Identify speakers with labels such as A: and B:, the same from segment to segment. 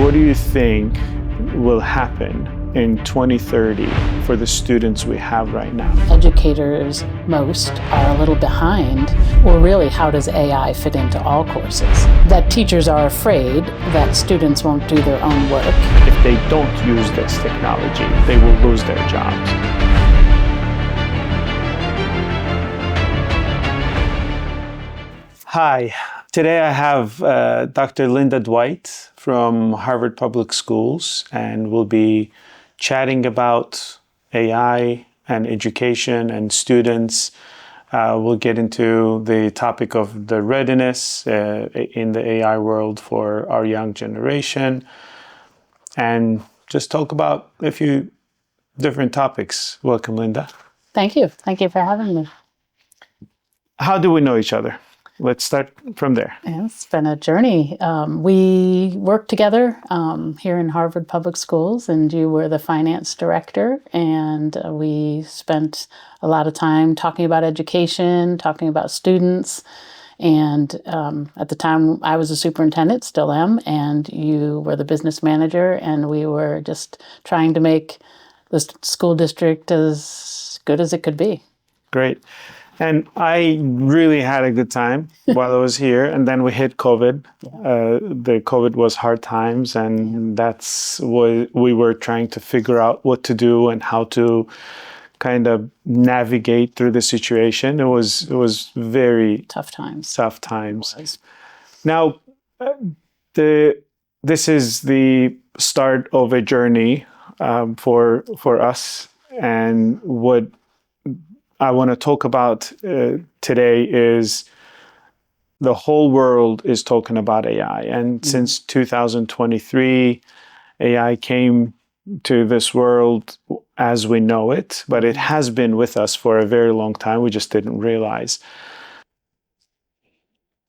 A: What do you think will happen in 2030 for the students we have right now?
B: Educators, most, are a little behind. Or really, how does AI fit into all courses? That teachers are afraid that students won't do their own work.
A: If they don't use this technology, they will lose their jobs. Hi, today I have Dr. Linda Dwight from Harvard Public Schools, and we'll be chatting about AI and education and students. We'll get into the topic of the readiness in the AI world for our young generation, and just talk about a few different topics. Welcome, Linda.
B: Thank you. Thank you for having me.
A: How do we know each other? Let's start from there.
B: It's been a journey. We worked together here in Harvard Public Schools, and you were the finance director, and we spent a lot of time talking about education, talking about students, and at the time I was a superintendent, still am, and you were the business manager, and we were just trying to make the school district as good as it could be.
A: Great. And I really had a good time while I was here, and then we hit COVID. The COVID was hard times, and that's what we were trying to figure out what to do and how to kind of navigate through the situation. It was very
B: Tough times.
A: Tough times. Now, this is the start of a journey for us, and what I want to talk about today is the whole world is talking about AI. And since 2023, AI came to this world as we know it, but it has been with us for a very long time. We just didn't realize.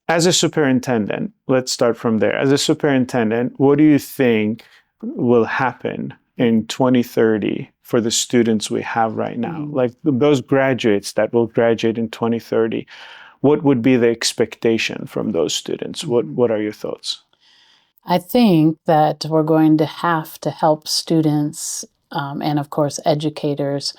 A: As a superintendent, let's start from there. As a superintendent, what do you think will happen in 2030 for the students we have right now? Like those graduates that will graduate in 2030, what would be the expectation from those students? What are your thoughts?
B: I think that we're going to have to help students and, of course, educators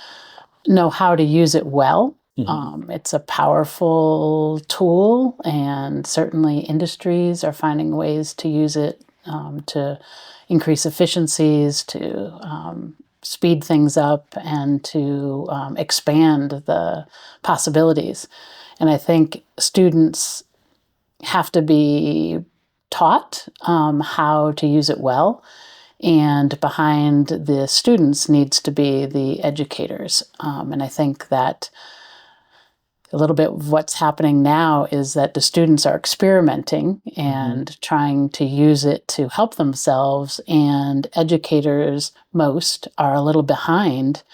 B: know how to use it well. It's a powerful tool, and certainly industries are finding ways to use it to increase efficiencies, to speed things up, and to expand the possibilities. And I think students have to be taught how to use it well, and behind the students needs to be the educators. And I think that a little bit of what's happening now is that the students are experimenting and trying to use it to help themselves, and educators, most, are a little behind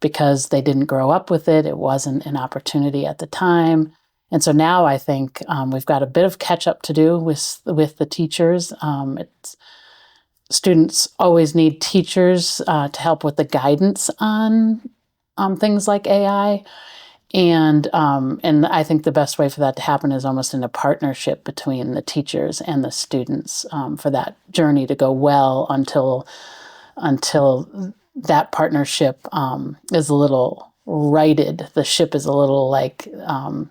B: because they didn't grow up with it. It wasn't an opportunity at the time. And so now I think we've got a bit of catch up to do with the teachers. Students always need teachers to help with the guidance on things like AI. And I think the best way for that to happen is almost in a partnership between the teachers and the students for that journey to go well until that partnership is a little righted. The ship is a little like the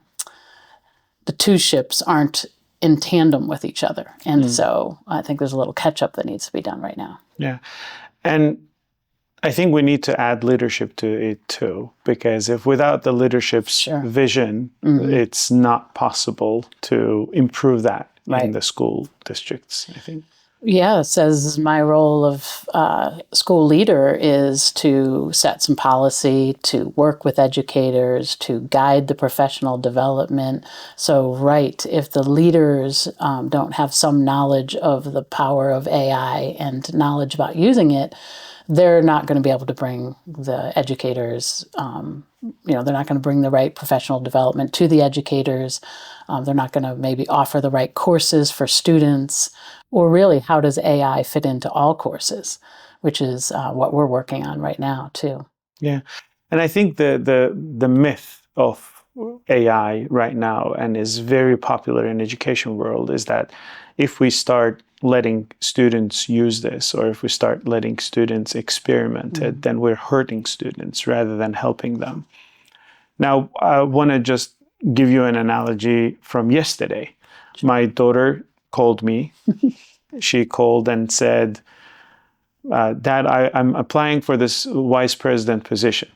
B: two ships aren't in tandem with each other. And so I think there's a little catch up that needs to be done right now.
A: Yeah. And I think we need to add leadership to it too, because if without the leadership's vision, it's not possible to improve that in the school districts, I think.
B: Yeah, it says my role of school leader is to set some policy, to work with educators, to guide the professional development. So, if the leaders don't have some knowledge of the power of AI and knowledge about using it, they're not going to be able to bring the educators, they're not going to bring the right professional development to the educators. They're not going to maybe offer the right courses for students. Or really, how does AI fit into all courses, which is what we're working on right now, too.
A: Yeah. And I think the myth of AI right now, and is very popular in the education world, is that if we start letting students use this, or if we start letting students experiment it, then we're hurting students rather than helping them. Now, I want to just give you an analogy from yesterday. My daughter called me. She called and said, Dad, I'm applying for this vice president position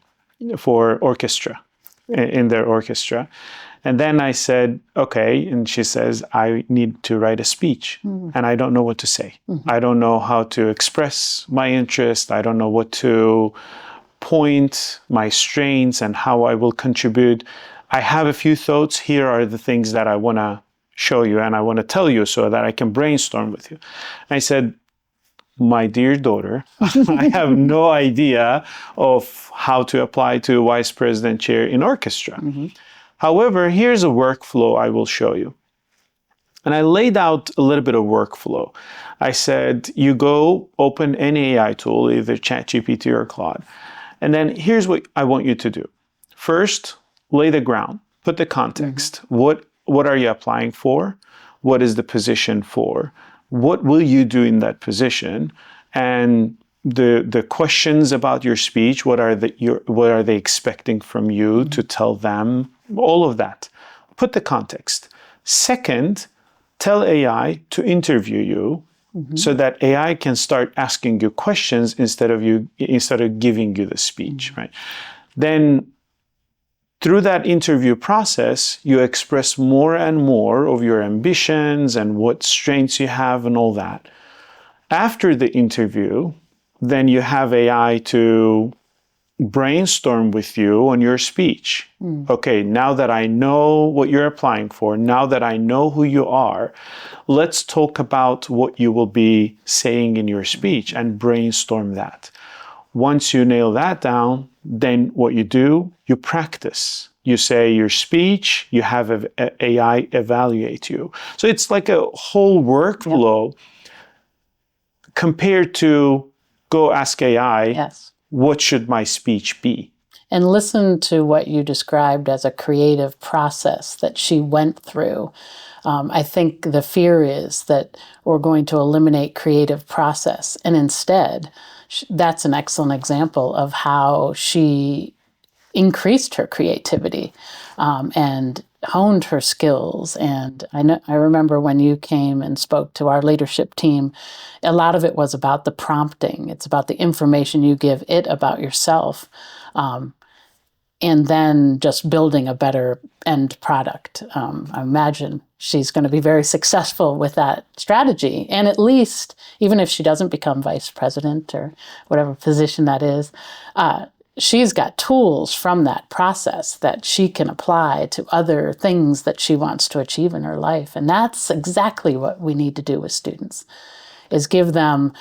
A: for orchestra, in their orchestra. And then I said, okay. And she says, I need to write a speech and I don't know what to say. I don't know how to express my interest. I don't know what to point, my strengths, and how I will contribute. I have a few thoughts. Here are the things that I want to show you and I want to tell you so that I can brainstorm with you. And I said, my dear daughter, I have no idea of how to apply to a vice president chair in orchestra. However, here's a workflow I will show you. And I laid out a little bit of workflow. I said, you go open any AI tool, either ChatGPT or Claude. And then here's what I want you to do. First, lay the ground, put the context. What are you applying for? What is the position for? What will you do in that position? And the questions about your speech, what are they expecting from you to tell them? All of that. Put the context. Second, tell AI to interview you so that AI can start asking you questions instead of giving you the speech, right? Then through that interview process, you express more and more of your ambitions and what strengths you have and all that. After the interview, then you have AI to brainstorm with you on your speech. Okay, now that I know what you're applying for, now that I know who you are, let's talk about what you will be saying in your speech and brainstorm that. Once you nail that down, then what you do, you practice. You say your speech, you have AI evaluate you. So it's like a whole workflow compared to go ask AI, what should my speech be?
B: And listen to what you described as a creative process that she went through. I think the fear is that we're going to eliminate creative process. And instead, that's an excellent example of how she increased her creativity and honed her skills. And I remember when you came and spoke to our leadership team, a lot of it was about the prompting. It's about the information you give it about yourself. And then just building a better end product. I imagine she's going to be very successful with that strategy. And at least, even if she doesn't become vice president or whatever position that is, she's got tools from that process that she can apply to other things that she wants to achieve in her life. And that's exactly what we need to do with students, is give them,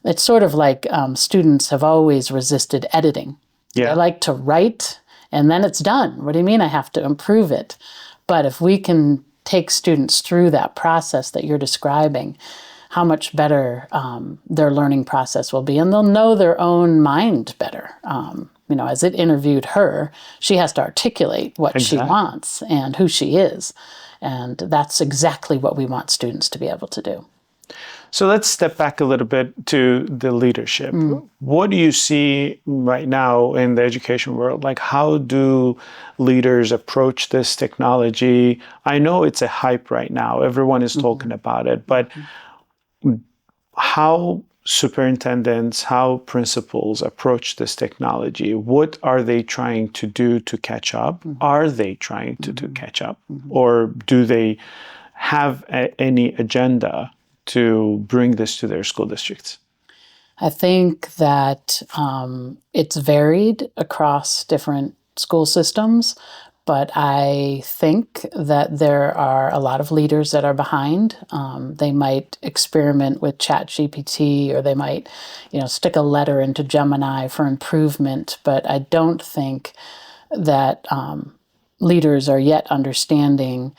B: it's sort of like students have always resisted editing. They like to write and then it's done. What do you mean I have to improve it? But if we can take students through that process that you're describing, how much better their learning process will be. And they'll know their own mind better. As it interviewed her, she has to articulate what she wants and who she is. And that's exactly what we want students to be able to do.
A: So let's step back a little bit to the leadership. What do you see right now in the education world? Like, how do leaders approach this technology? I know it's a hype right now. Everyone is talking about it, but how superintendents, how principals approach this technology? What are they trying to do to catch up? Are they trying to catch up? Or do they have any agenda to bring this to their school districts?
B: I think that it's varied across different school systems, but I think that there are a lot of leaders that are behind. They might experiment with ChatGPT, or they might, stick a letter into Gemini for improvement. But I don't think that leaders are yet understanding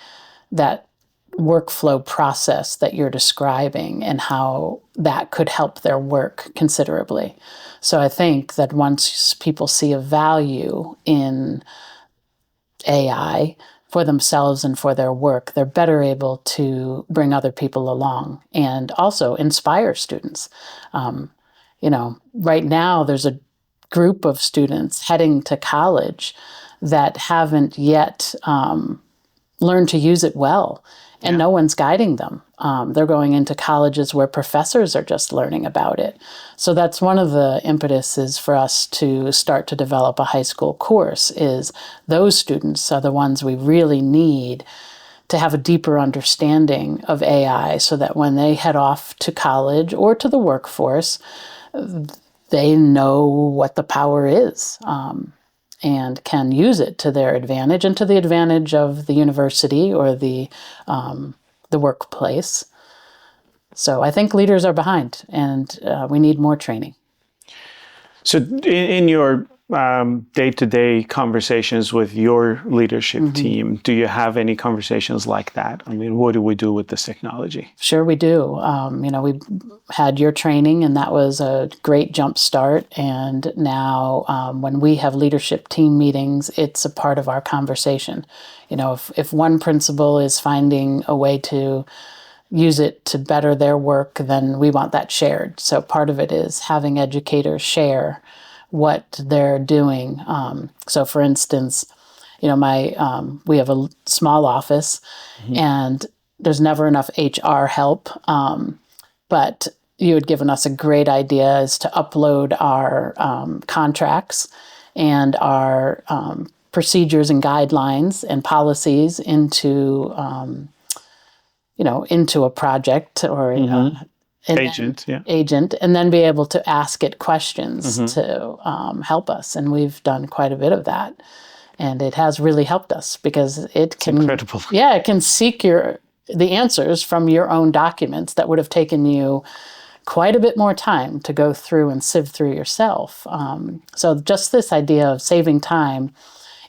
B: that workflow process that you're describing and how that could help their work considerably. So I think that once people see a value in AI for themselves and for their work, they're better able to bring other people along and also inspire students. Right now there's a group of students heading to college that haven't yet learned to use it well, and no one's guiding them. They're going into colleges where professors are just learning about it. So that's one of the impetuses for us to start to develop a high school course, is those students are the ones we really need to have a deeper understanding of AI, so that when they head off to college or to the workforce, they know what the power is. And can use it to their advantage and to the advantage of the university or the workplace. So I think leaders are behind, and we need more training.
A: So in your day-to-day conversations with your leadership team, do you have any conversations like that? I mean, what do we do with this technology?
B: Sure, we do. We had your training, and that was a great jump start. And now when we have leadership team meetings, it's a part of our conversation. If one principal is finding a way to use it to better their work, then we want that shared. So part of it is having educators share what they're doing. So for instance, we have a small office, and there's never enough HR help. But you had given us a great idea as to upload our contracts and our procedures and guidelines and policies into a project or agent, and then be able to ask it questions to help us. And we've done quite a bit of that, and it has really helped us, because it can,
A: incredible.
B: It can seek the answers from your own documents that would have taken you quite a bit more time to go through and sieve through yourself. So just this idea of saving time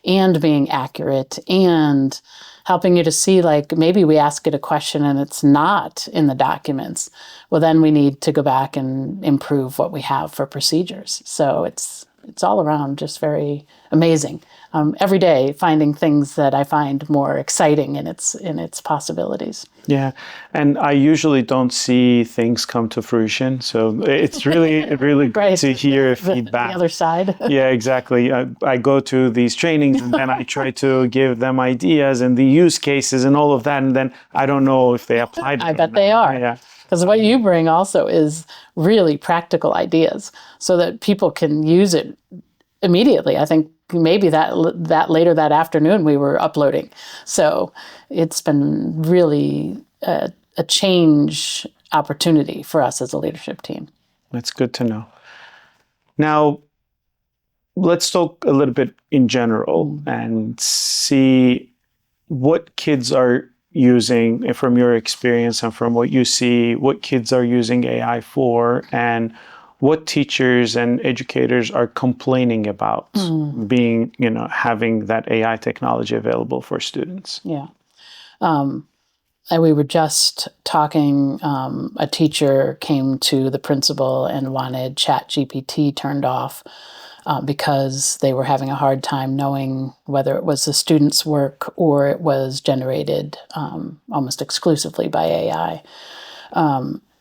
B: and being accurate and helping you to see, like, maybe we ask it a question and it's not in the documents. Well, then we need to go back and improve what we have for procedures. So it's all around just very amazing. Every day finding things that I find more exciting in its possibilities.
A: Yeah, and I usually don't see things come to fruition, so it's really great to hear feedback.
B: The other side.
A: Yeah, exactly. I go to these trainings, and then I try to give them ideas and the use cases and all of that, and then I don't know if they applied.
B: I bet they are.
A: Yeah.
B: Because what you bring also is really practical ideas, so that people can use it immediately. I think maybe that later that afternoon we were uploading. So it's been really a change opportunity for us as a leadership team.
A: That's good to know. Now, let's talk a little bit in general and see what kids are using, from your experience and from what you see, what kids are using AI for, and what teachers and educators are complaining about being, having that AI technology available for students.
B: Yeah. And we were just talking, a teacher came to the principal and wanted ChatGPT turned off because they were having a hard time knowing whether it was the student's work or it was generated almost exclusively by AI.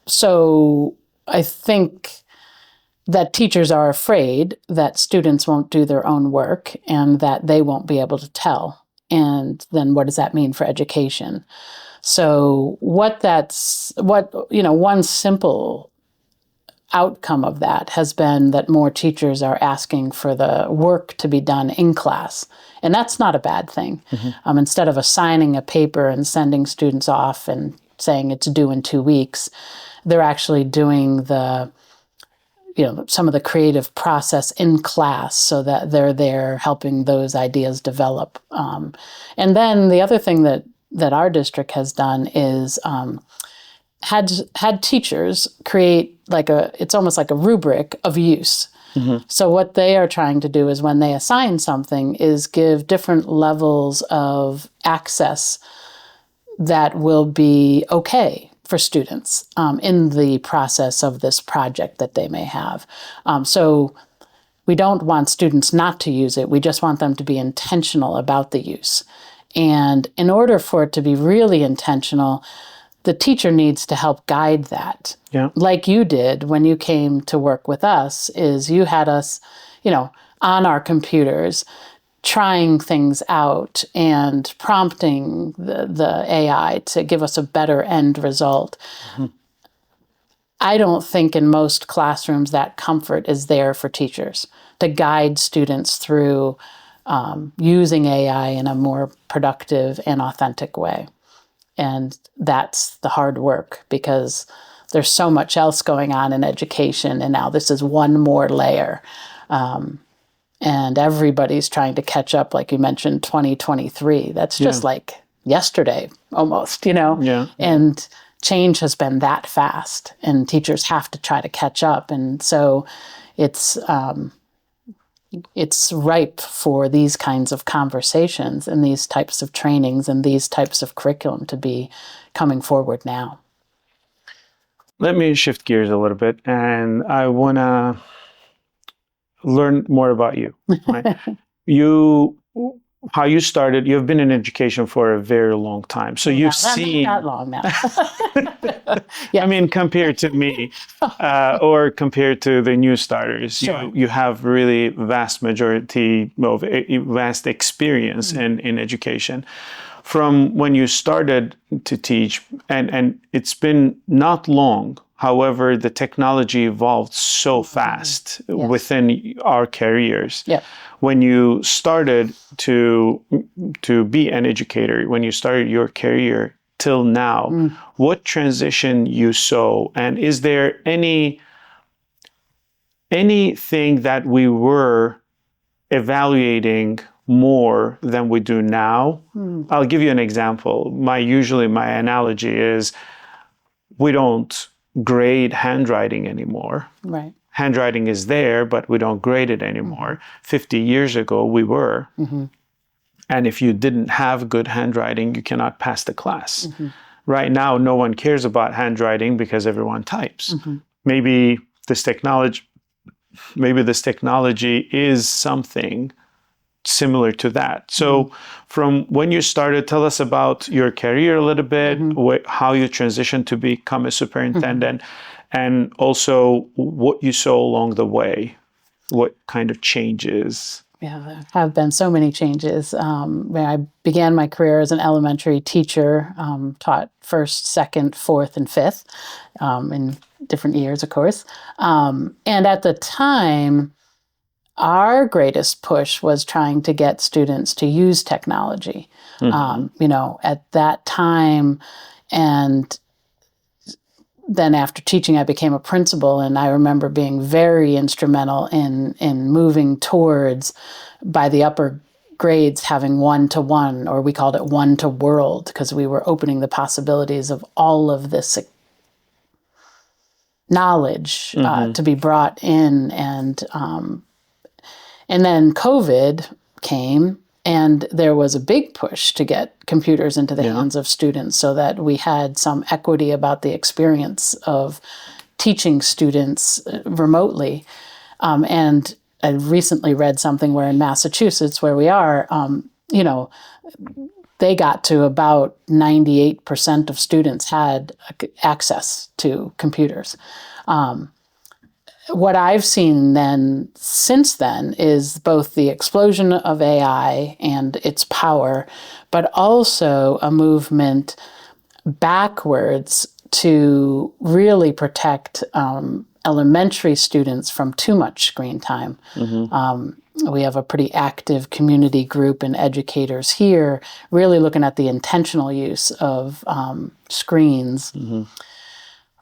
B: So I think that teachers are afraid that students won't do their own work and that they won't be able to tell. And then what does that mean for education? So one simple outcome of that has been that more teachers are asking for the work to be done in class. And that's not a bad thing. Instead of assigning a paper and sending students off and saying it's due in 2 weeks, they're actually doing some of the creative process in class, so that they're there helping those ideas develop. And then the other thing that our district has done is had teachers create it's almost like a rubric of use. So what they are trying to do is, when they assign something, is give different levels of access that will be okay for students in the process of this project that they may have. So we don't want students not to use it. We just want them to be intentional about the use. And in order for it to be really intentional, the teacher needs to help guide that.
A: Yeah.
B: Like you did when you came to work with us, is you had us, on our computers, trying things out and prompting the AI to give us a better end result. Mm-hmm. I don't think in most classrooms that comfort is there for teachers to guide students through using AI in a more productive and authentic way. And that's the hard work, because there's so much else going on in education, and now this is one more layer. And everybody's trying to catch up, like you mentioned, 2023. That's just like yesterday, almost,
A: Yeah.
B: And change has been that fast, and teachers have to try to catch up. And so it's ripe for these kinds of conversations and these types of trainings and these types of curriculum to be coming forward now.
A: Let me shift gears a little bit, and I want to learn more about you. Right? How you started. You've been in education for a very long time, so you've seen
B: not long now. Yeah.
A: I mean, compared to me, or compared to the new starters,
B: Sure.
A: you have really vast experience in education. From when you started to teach, and it's been not long. However, the technology evolved so fast within our careers.
B: Yeah.
A: When you started to be an educator, when you started your career till now, what transition you saw, and is there anything that we were evaluating more than we do now? I'll give you an example. My analogy is we don't grade handwriting anymore.
B: Right.
A: Handwriting is there, but we don't grade it anymore. 50 years ago, we were. And if you didn't have good handwriting, you cannot pass the class. Right now, no one cares about handwriting because everyone types. Maybe this technology is something similar to that. So from when you started, tell us about your career a little bit, how you transitioned to become a superintendent, and also what you saw along the way, what kind of changes.
B: Yeah, there have been so many changes. I began my career as an elementary teacher, taught first, second, fourth, and fifth in different years, of course. And at the time, our greatest push was trying to get students to use technology. At that time, and then after teaching, I became a principal, and I remember being very instrumental in moving towards, by the upper grades, having one-to-one, or we called it one-to-world, because we were opening the possibilities of all of this knowledge to be brought in. And then COVID came, and there was a big push to get computers into the hands of students so that we had some equity about the experience of teaching students remotely. And I recently read something where in Massachusetts, where we are, they got to about 98% of students had access to computers. What I've seen since then is both the explosion of AI and its power, but also a movement backwards to really protect elementary students from too much screen time. We have a pretty active community group and educators here really looking at the intentional use of screens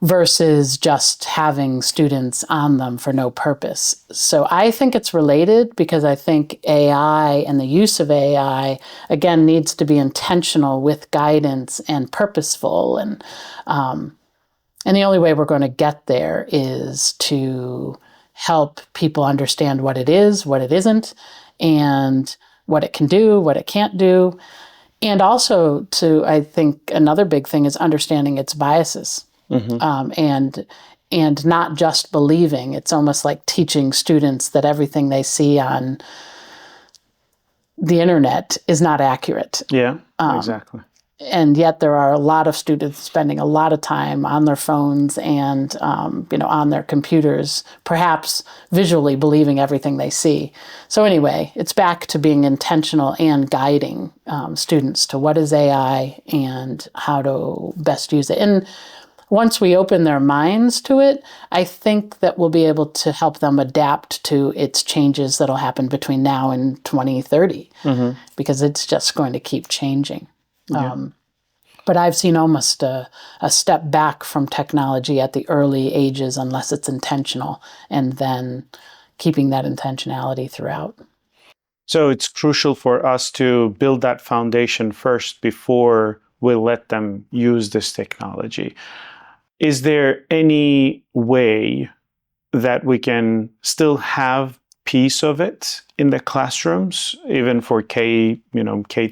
B: versus just having students on them for no purpose. So I think it's related, because I think AI and the use of AI, again, needs to be intentional with guidance and purposeful. And the only way we're going to get there is to help people understand what it is, what it isn't, and what it can do, what it can't do. And also I think another big thing is understanding its biases. And not just believing. It's almost like teaching students that everything they see on the internet is not accurate.
A: Yeah, exactly.
B: And yet there are a lot of students spending a lot of time on their phones and on their computers, perhaps visually believing everything they see. So anyway, it's back to being intentional and guiding students to what is AI and how to best use it. And once we open their minds to it, I think that we'll be able to help them adapt to its changes that'll happen between now and 2030, because it's just going to keep changing.
A: Yeah.
B: But I've seen almost a step back from technology at the early ages, unless it's intentional, and then keeping that intentionality throughout.
A: So it's crucial for us to build that foundation first before we let them use this technology. Is there any way that we can still have piece of it in the classrooms, even for K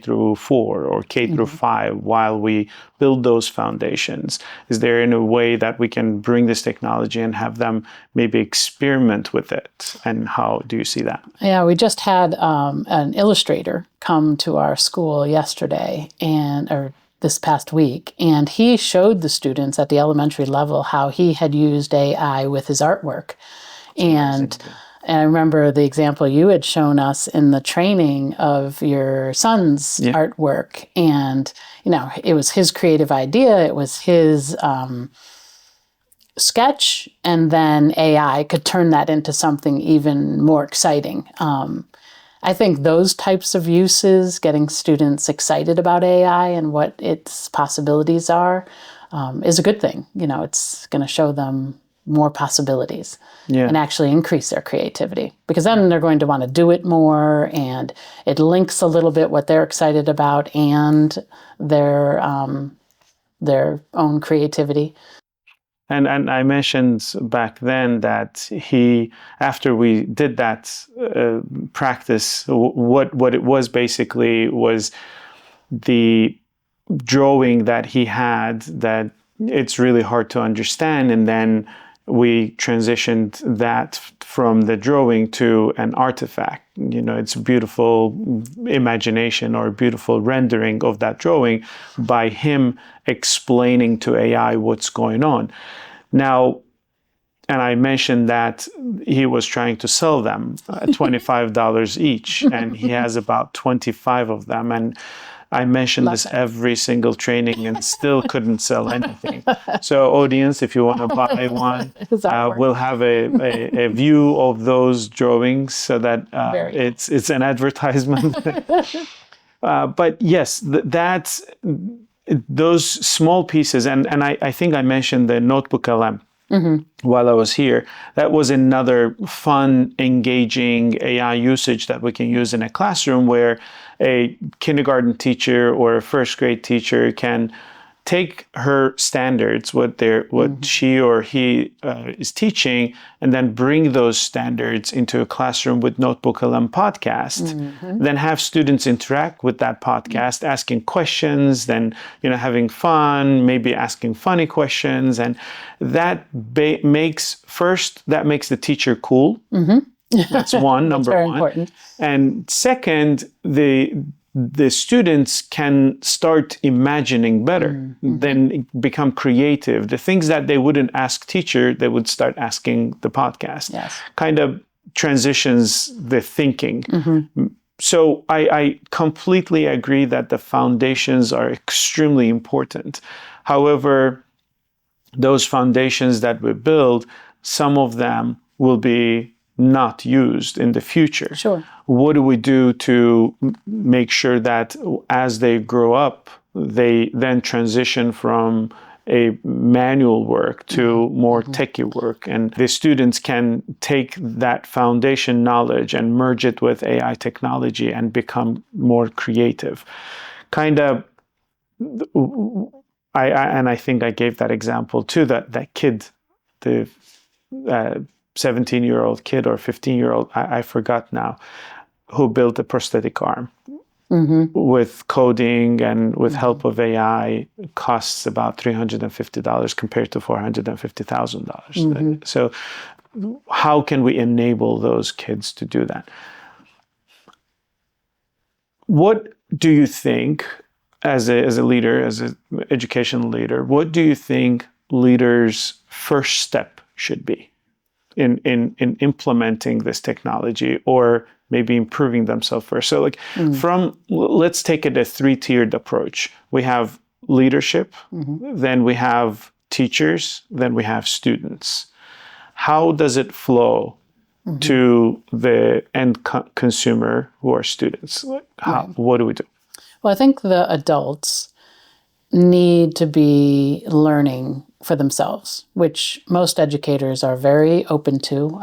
A: through 4 or K through 5, while we build those foundations? Is there any way that we can bring this technology and have them maybe experiment with it? And how do you see that?
B: Yeah, we just had an illustrator come to our school yesterday, or this past week, and he showed the students at the elementary level how he had used AI with his artwork. And I remember the example you had shown us in the training of your son's artwork. And, it was his creative idea. It was his sketch. And then AI could turn that into something even more exciting. I think those types of uses, getting students excited about AI and what its possibilities are, is a good thing. It's going to show them more possibilities and actually increase their creativity, because then they're going to want to do it more, and it links a little bit what they're excited about and their own creativity.
A: And I mentioned back then that after we did that practice, what it was basically was the drawing that he had that it's really hard to understand, and then we transitioned that from the drawing to an artifact. It's a beautiful imagination or beautiful rendering of that drawing by him explaining to AI what's going on. Now, and I mentioned that he was trying to sell them at $25 each, and he has about 25 of them. And I mentioned this every single training and still couldn't sell anything. So audience, if you want to buy one, we'll have a view of those drawings so that it's an advertisement. But yes, that's those small pieces. And I think I mentioned the Notebook LM. While I was here, that was another fun, engaging AI usage that we can use in a classroom, where a kindergarten teacher or a first grade teacher can take her standards, what she or he is teaching, and then bring those standards into a classroom with Notebook LM podcast. Then have students interact with that podcast, asking questions, then having fun, maybe asking funny questions, and that makes the teacher cool. That's one, number
B: very
A: one.
B: Important.
A: And second, the students can start imagining better, then become creative. The things that they wouldn't ask teacher, they would start asking the podcast.
B: Yes.
A: Kind of transitions the thinking. So I completely agree that the foundations are extremely important. However, those foundations that we build, some of them will be not used in the future.
B: Sure.
A: What do we do to make sure that as they grow up, they then transition from a manual work to more techie work, and the students can take that foundation knowledge and merge it with AI technology and become more creative? I think I gave that example too, that kid, the 17-year-old kid or 15-year-old, I forgot now, who built a prosthetic arm. With coding and with help of AI, costs about $350 compared to $450,000. So how can we enable those kids to do that? What do you think, as a leader, as an educational leader, what do you think leaders' first step should be in implementing this technology, or maybe improving themselves first? So like let's take it a three-tiered approach. We have leadership, then we have teachers, then we have students. How does it flow to the end consumer who are students? What do we do?
B: Well, I think the adults need to be learning for themselves, which most educators are very open to.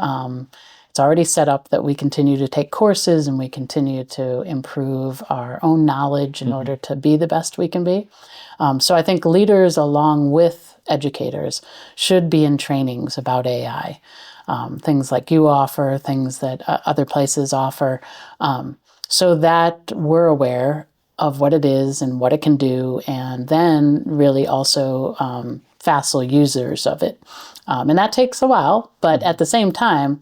B: It's already set up that we continue to take courses and we continue to improve our own knowledge in order to be the best we can be. So I think leaders, along with educators, should be in trainings about AI. Things like you offer, things that other places offer, so that we're aware of what it is and what it can do, and then really also facile users of it. And that takes a while, but at the same time,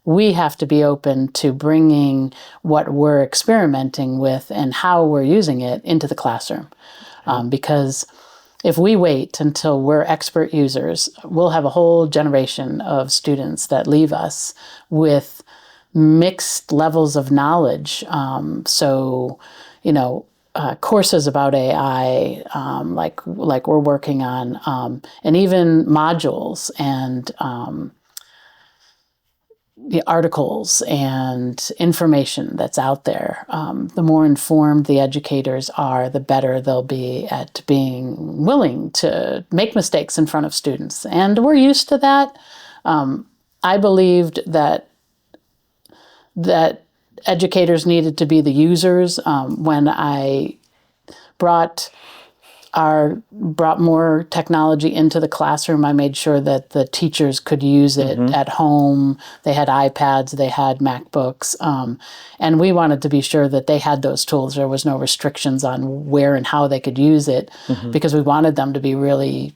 B: we have to be open to bringing what we're experimenting with and how we're using it into the classroom. Because if we wait until we're expert users, we'll have a whole generation of students that leave us with mixed levels of knowledge. Courses about AI, like we're working on, and even modules and the articles and information that's out there. The more informed the educators are, the better they'll be at being willing to make mistakes in front of students. And we're used to that. I believed that educators needed to be the users. When I brought more technology into the classroom, I made sure that the teachers could use it at home. They had iPads, they had MacBooks, and we wanted to be sure that they had those tools. There was no restrictions on where and how they could use it, because we wanted them to be really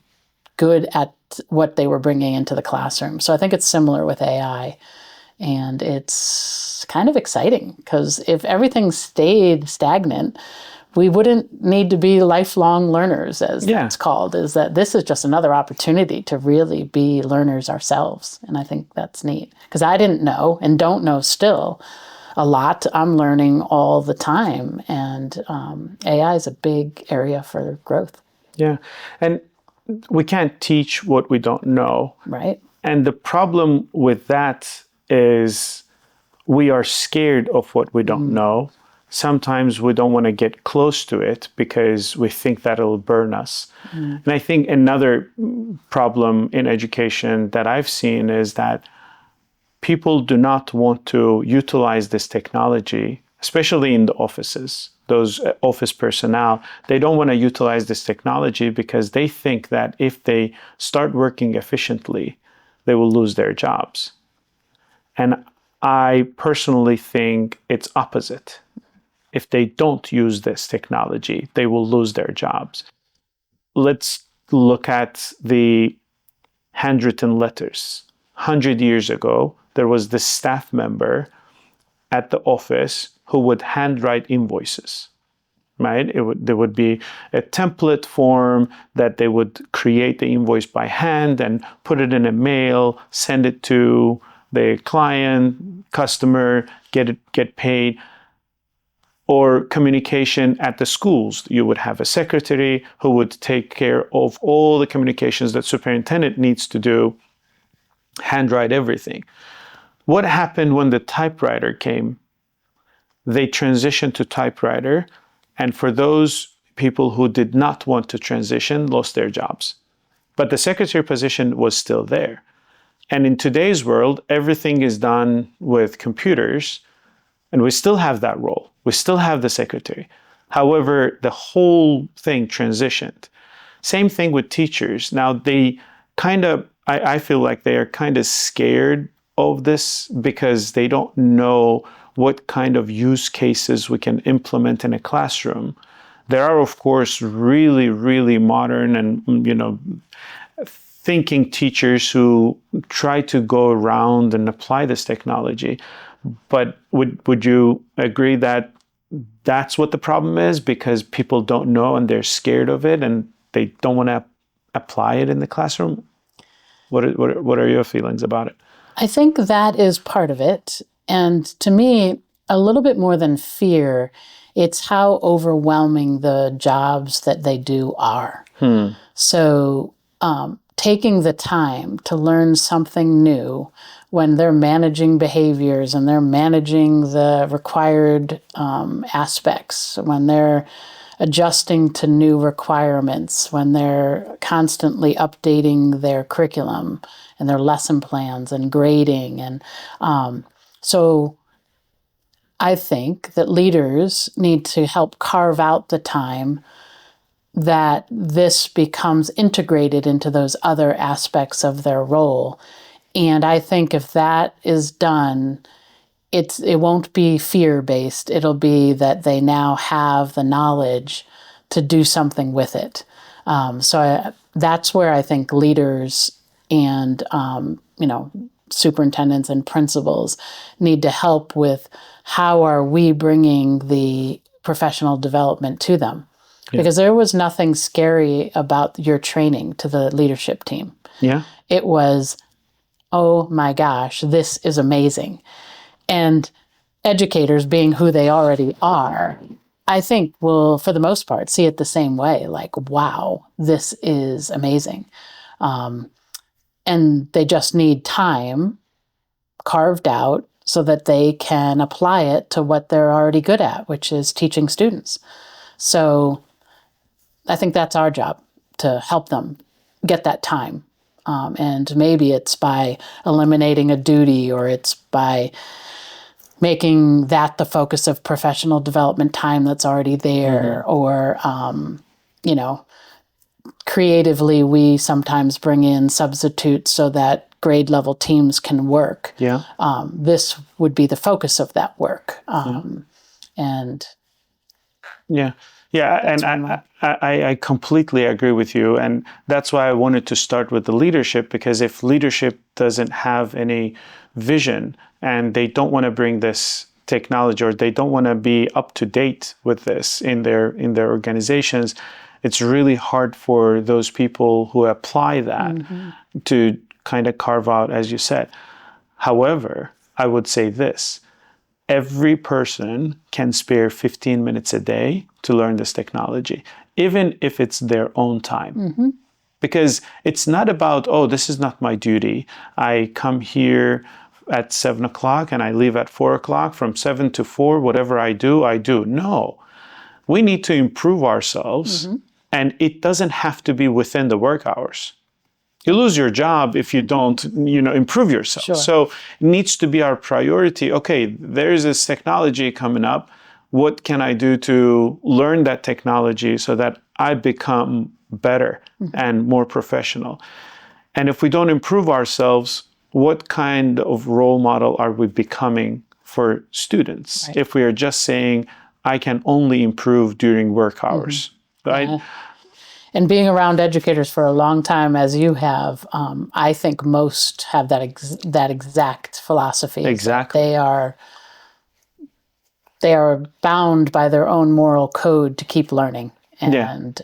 B: good at what they were bringing into the classroom. So I think it's similar with AI. And it's kind of exciting, because if everything stayed stagnant, we wouldn't need to be lifelong learners, as it's called, is that this is just another opportunity to really be learners ourselves. And I think that's neat, because I didn't know and don't know still a lot. I'm learning all the time, and AI is a big area for growth.
A: Yeah. And we can't teach what we don't know.
B: Right.
A: And the problem with that is we are scared of what we don't know. Sometimes we don't want to get close to it because we think that it'll burn us. And I think another problem in education that I've seen is that people do not want to utilize this technology, especially in the offices. Those office personnel, they don't want to utilize this technology because they think that if they start working efficiently, they will lose their jobs. And I personally think it's opposite. If they don't use this technology, they will lose their jobs. Let's look at the handwritten letters. 100 years ago, there was this staff member at the office who would handwrite invoices, right? There would be a template form that they would create the invoice by hand and put it in a mail, send it to the client, customer, get paid. Or communication at the schools. You would have a secretary who would take care of all the communications that superintendent needs to do, handwrite everything. What happened when the typewriter came? They transitioned to typewriter, and for those people who did not want to transition, lost their jobs. But the secretary position was still there. And in today's world, everything is done with computers, and we still have that role. We still have the secretary. However, the whole thing transitioned. Same thing with teachers. Now, they I feel like they are kind of scared of this because they don't know what kind of use cases we can implement in a classroom. There are, of course, really, really modern and, thinking teachers who try to go around and apply this technology. But would you agree that that's what the problem is, because people don't know and they're scared of it and they don't want to apply it in the classroom? What are your feelings about it?
B: I think that is part of it. And to me, a little bit more than fear, it's how overwhelming the jobs that they do are. So taking the time to learn something new when they're managing behaviors and they're managing the required aspects, when they're adjusting to new requirements, when they're constantly updating their curriculum and their lesson plans and grading. And so I think that leaders need to help carve out the time that this becomes integrated into those other aspects of their role. And I think if that is done, it won't be fear-based. It'll be that they now have the knowledge to do something with it. That's where I think leaders and superintendents and principals need to help with how are we bringing the professional development to them. Yeah. Because there was nothing scary about your training to the leadership team.
A: Yeah.
B: It was, oh my gosh, this is amazing. And educators, being who they already are, I think will, for the most part, see it the same way. Like, wow, this is amazing. And they just need time carved out so that they can apply it to what they're already good at, which is teaching students. So I think that's our job, to help them get that time. And maybe it's by eliminating a duty, or it's by making that the focus of professional development time that's already there, or, creatively we sometimes bring in substitutes so that grade level teams can work.
A: Yeah.
B: This would be the focus of that work. And
A: yeah. And I completely agree with you. And that's why I wanted to start with the leadership, because if leadership doesn't have any vision and they don't want to bring this technology, or they don't want to be up to date with this in their organizations, it's really hard for those people who apply that to kind of carve out, as you said. However, I would say this: every person can spare 15 minutes a day to learn this technology, even if it's their own time. Because it's not about, oh, this is not my duty. I come here at 7 o'clock and I leave at 4 o'clock. From 7 to 4, whatever I do, I do. No, we need to improve ourselves, and it doesn't have to be within the work hours. You lose your job if you don't, improve yourself.
B: Sure.
A: So it needs to be our priority. Okay, there's this technology coming up. What can I do to learn that technology so that I become better and more professional? And if we don't improve ourselves, what kind of role model are we becoming for students? Right. If we are just saying, I can only improve during work hours, right?
B: Yeah. And being around educators for a long time, as you have, I think most have that exact philosophy.
A: Exactly.
B: They are bound by their own moral code to keep learning. And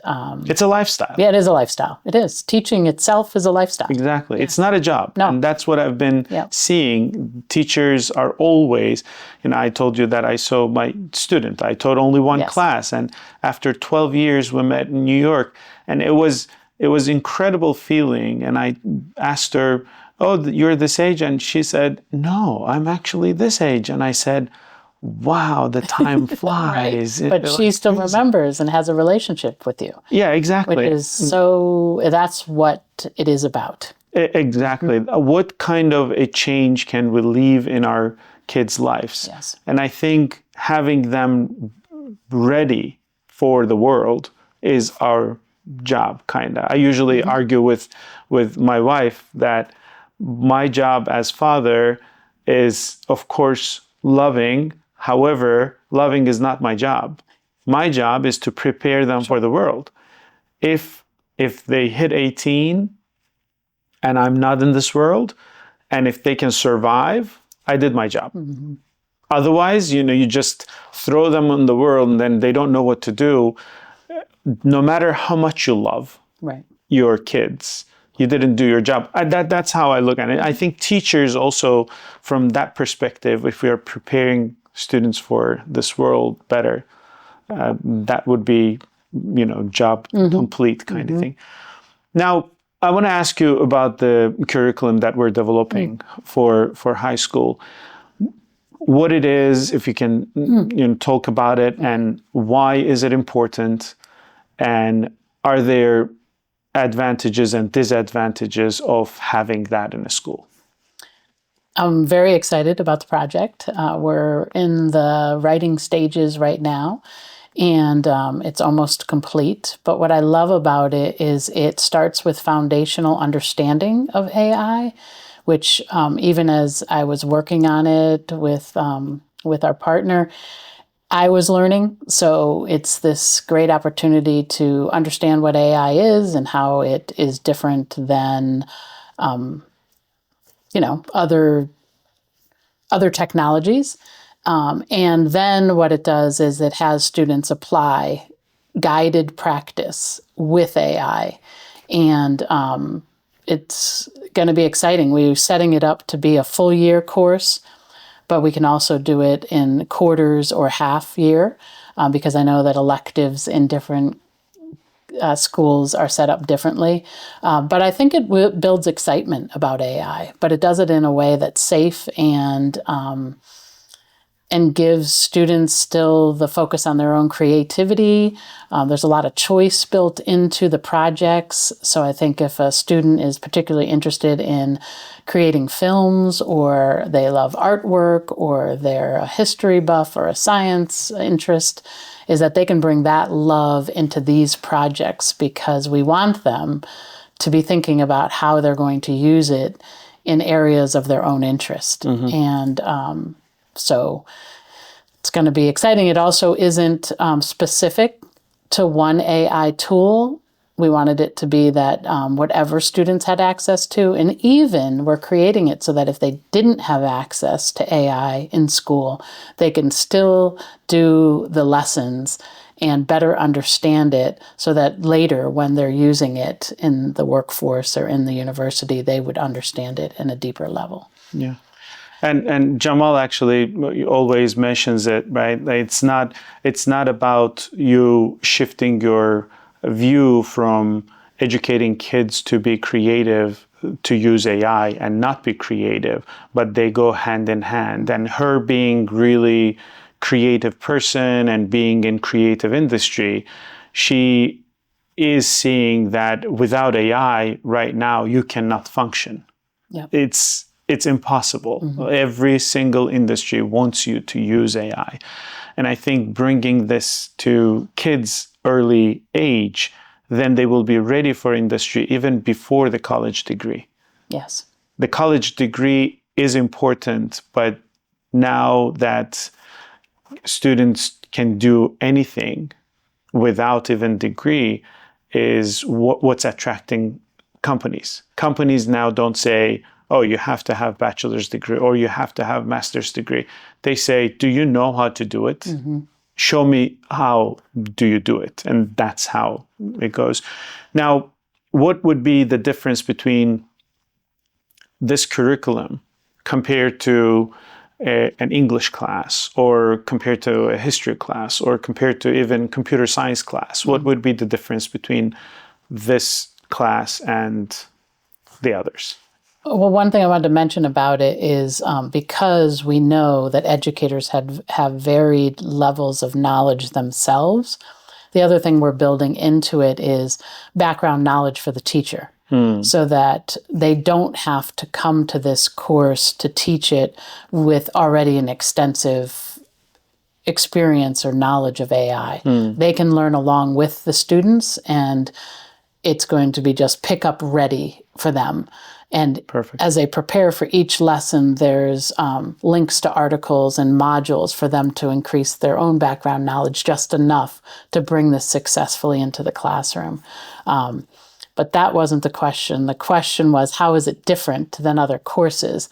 A: it's a lifestyle.
B: Yeah, it is a lifestyle. It is. Teaching itself is a lifestyle.
A: Exactly. Yeah. It's not a job.
B: No.
A: And that's what I've been seeing. Teachers are always, I told you that I saw my student. I taught only one class. And after 12 years, we met in New York. And it was incredible feeling. And I asked her, oh, you're this age? And she said, no, I'm actually this age. And I said, wow, the time flies.
B: Right. But she still remembers and has a relationship with you.
A: Yeah, exactly.
B: Which is that's what it is about.
A: Exactly. What kind of a change can we leave in our kids' lives?
B: Yes.
A: And I think having them ready for the world is our job, kind of. I usually argue with my wife that my job as father is, of course, loving. However, loving is not my job. My job is to prepare them for the world. If they hit 18 and I'm not in this world, and if they can survive, I did my job. Otherwise, you just throw them in the world and then they don't know what to do. No matter how much you love
B: Right.
A: your kids, you didn't do your job. That's how I look at it. I think teachers also, from that perspective, if we are preparing students for this world better, that would be, job complete kind of thing. Now, I want to ask you about the curriculum that we're developing for high school. What it is, if you can talk about it, and why is it important, and are there advantages and disadvantages of having that in a school?
B: I'm very excited about the project. We're in the writing stages right now, and it's almost complete. But what I love about it is it starts with foundational understanding of AI, which even as I was working on it with our partner, I was learning. So it's this great opportunity to understand what AI is and how it is different than, other technologies. And then what it does is it has students apply guided practice with AI. And it's going to be exciting. We're setting it up to be a full year course, but we can also do it in quarters or half year because I know that electives in different schools are set up differently. But I think it builds excitement about AI, but it does it in a way that's safe and gives students still the focus on their own creativity. There's a lot of choice built into the projects. So I think if a student is particularly interested in creating films, or they love artwork, or they're a history buff or a science interest, is that they can bring that love into these projects, because we want them to be thinking about how they're going to use it in areas of their own interest. And so it's going to be exciting. It also isn't specific to one AI tool. We wanted it to be that whatever students had access to, and even we're creating it so that if they didn't have access to AI in school, they can still do the lessons and better understand it, so that later when they're using it in the workforce or in the university, they would understand it in a deeper level.
A: Yeah. And Jamal actually always mentions it, right? It's not about you shifting your view from educating kids to be creative, to use AI and not be creative, but they go hand in hand. And her being really creative person and being in creative industry, she is seeing that without AI right now, you cannot function.
B: Yep.
A: It's impossible. Every single industry wants you to use AI. And I think bringing this to kids early age, then they will be ready for industry even before the college degree.
B: Yes.
A: The college degree is important, but now that students can do anything without even degree is what's attracting companies. Companies now don't say, oh, you have to have bachelor's degree or you have to have master's degree. They say, do you know how to do it? Show me how do you do it? And that's how it goes. Now, what would be the difference between this curriculum compared to an English class, or compared to a history class, or compared to even computer science class? What would be the difference between this class and the others?
B: Well, one thing I wanted to mention about it is because we know that educators have varied levels of knowledge themselves, the other thing we're building into it is background knowledge for the teacher, so that they don't have to come to this course to teach it with already an extensive experience or knowledge of AI. They can learn along with the students, and it's going to be just pick up ready for them. And
A: Perfect.
B: As they prepare for each lesson, there's links to articles and modules for them to increase their own background knowledge just enough to bring this successfully into the classroom. But that wasn't the question. The question was, how is it different than other courses?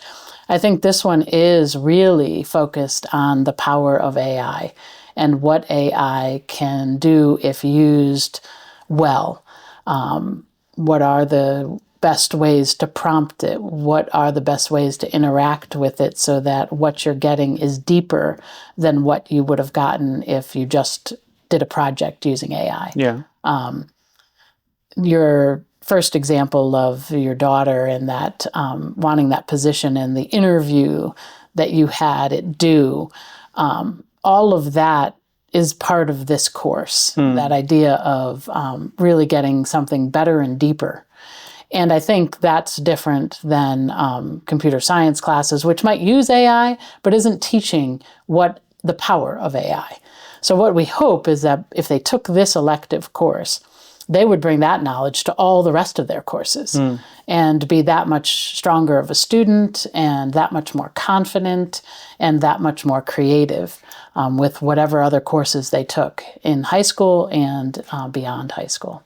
B: I think this one is really focused on the power of AI and what AI can do if used well. What are the best ways to prompt it? What are the best ways to interact with it so that what you're getting is deeper than what you would have gotten if you just did a project using AI?
A: Yeah.
B: Your first example of your daughter and that wanting that position and the interview that you had it due, all of that is part of this course, that idea of really getting something better and deeper. And I think that's different than computer science classes, which might use AI, but isn't teaching what the power of AI. So what we hope is that if they took this elective course, they would bring that knowledge to all the rest of their courses and be that much stronger of a student and that much more confident and that much more creative with whatever other courses they took in high school and beyond high school.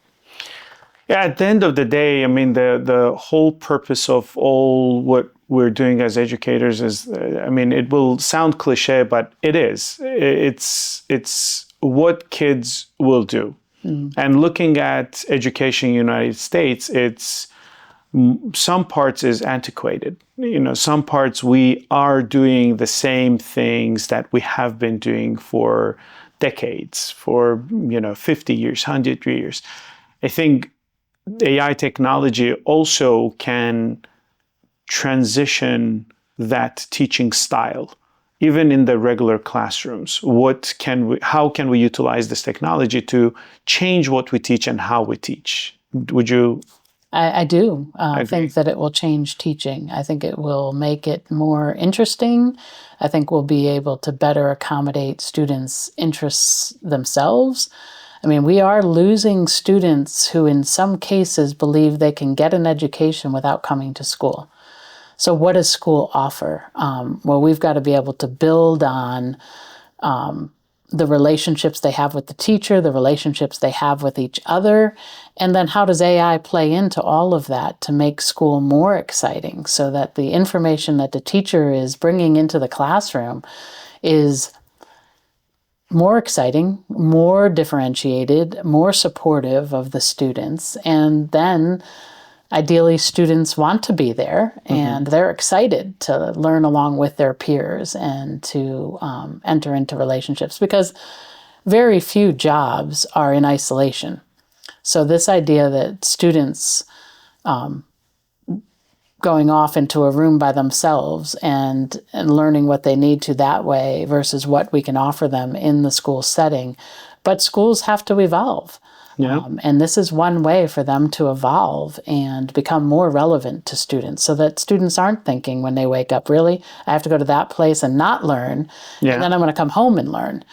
A: Yeah, at the end of the day, I mean, the whole purpose of all what we're doing as educators is, I mean, it will sound cliche, but it is. It's what kids will do. And looking at education in the United States, it's some parts is antiquated. You know, some parts we are doing the same things that we have been doing for decades, for 50 years, 100 years. I think AI technology also can transition that teaching style, even in the regular classrooms. How can we utilize this technology to change what we teach and how we teach? Would you?
B: I do. I think that it will change teaching. I think it will make it more interesting. I think we'll be able to better accommodate students' interests themselves. I mean, we are losing students who in some cases believe they can get an education without coming to school. So what does school offer? Well, we've got to be able to build on the relationships they have with the teacher, the relationships they have with each other, and then how does AI play into all of that to make school more exciting so that the information that the teacher is bringing into the classroom is more exciting, more differentiated, more supportive of the students, and then ideally, students want to be there and they're excited to learn along with their peers and to enter into relationships because very few jobs are in isolation. So this idea that students going off into a room by themselves and learning what they need to that way versus what we can offer them in the school setting. But schools have to evolve.
A: Yeah.
B: And this is one way for them to evolve and become more relevant to students so that students aren't thinking when they wake up, really, I have to go to that place and not learn, and then I'm going to come home and learn.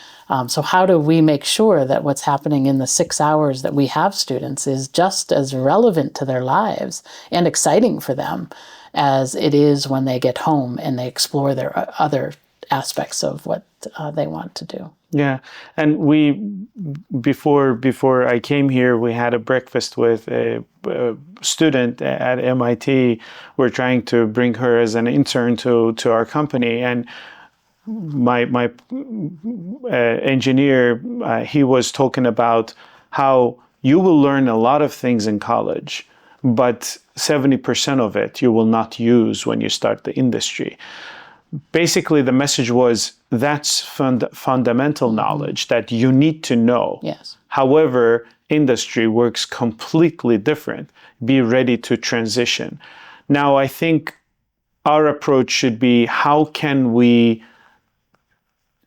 B: So how do we make sure that what's happening in the 6 hours that we have students is just as relevant to their lives and exciting for them as it is when they get home and they explore their other aspects of what they want to do?
A: Yeah, and before I came here, we had a breakfast with a student at MIT. We're trying to bring her as an intern to our company, and my engineer, he was talking about how you will learn a lot of things in college, but 70% of it you will not use when you start the industry. Basically, the message was that's fundamental knowledge that you need to know.
B: Yes.
A: However, industry works completely different. Be ready to transition. Now, I think our approach should be how can we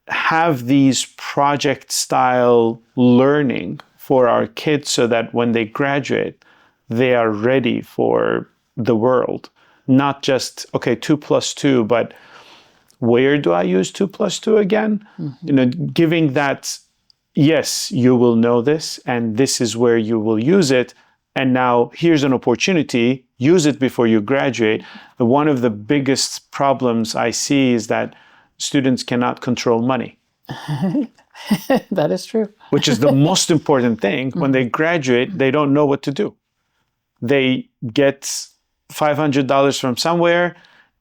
A: have these project style learning for our kids so that when they graduate, they are ready for the world. Not just, okay, 2 + 2, but where do I use 2 + 2 again? Giving that, yes, you will know this, and this is where you will use it. And now here's an opportunity, use it before you graduate. One of the biggest problems I see is that students cannot control money.
B: That is true.
A: Which is the most important thing. When they graduate, they don't know what to do. they get $500 from somewhere.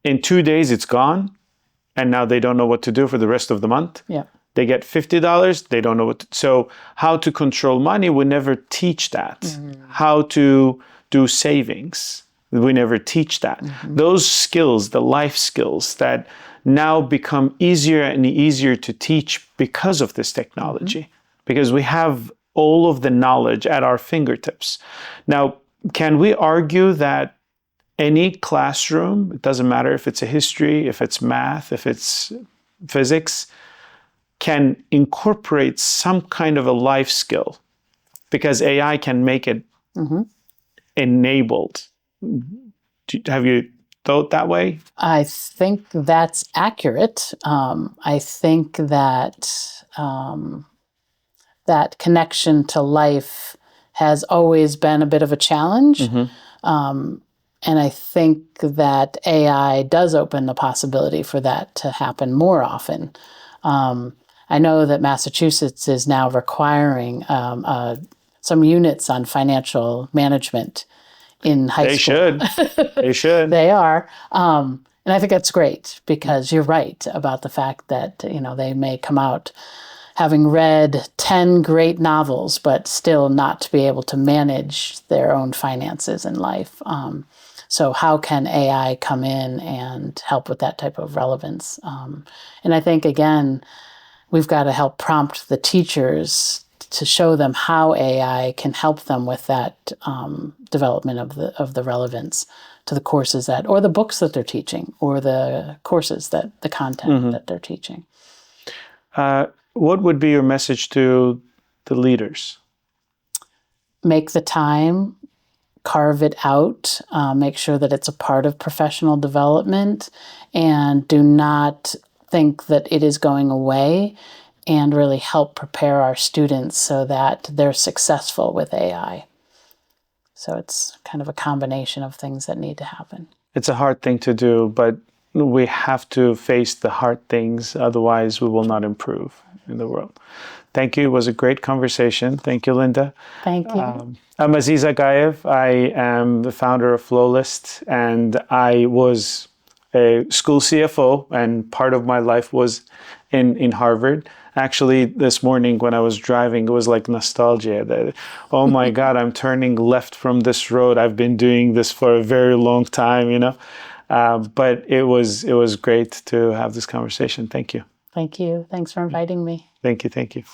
A: In 2 days, it's gone. And now they don't know what to do for the rest of the month.
B: Yeah.
A: They get $50. They don't know what to, so how to control money, we never teach that. How to do savings, we never teach that. Those skills, the life skills that now become easier and easier to teach because of this technology, because we have all of the knowledge at our fingertips. Now, can we argue that any classroom, it doesn't matter if it's a history, if it's math, if it's physics, can incorporate some kind of a life skill? Because AI can make it enabled. Have you thought that way?
B: I think that's accurate. I think that that connection to life has always been a bit of a challenge. And I think that AI does open the possibility for that to happen more often. I know that Massachusetts is now requiring some units on financial management in high school.
A: They should.
B: They are. And I think that's great because you're right about the fact that, they may come out having read 10 great novels, but still not to be able to manage their own finances in life. So how can AI come in and help with that type of relevance? And I think, again, we've got to help prompt the teachers to show them how AI can help them with that development of the relevance to the courses or the books that they're teaching, or the courses the content that they're teaching.
A: What would be your message to the leaders?
B: Make the time, carve it out, make sure that it's a part of professional development, and do not think that it is going away, and really help prepare our students so that they're successful with AI. So it's kind of a combination of things that need to happen.
A: It's a hard thing to do, but we have to face the hard things. Otherwise, we will not improve in the world. Thank you. It was a great conversation. Thank you, Linda.
B: Thank you.
A: I'm Aziz Agaev. I am the founder of Flowlist, and I was a school CFO, and part of my life was in Harvard. Actually, this morning when I was driving, it was like nostalgia. Oh my God, I'm turning left from this road. I've been doing this for a very long time, But it was great to have this conversation. Thank you.
B: Thank you. Thanks for inviting me.
A: Thank you.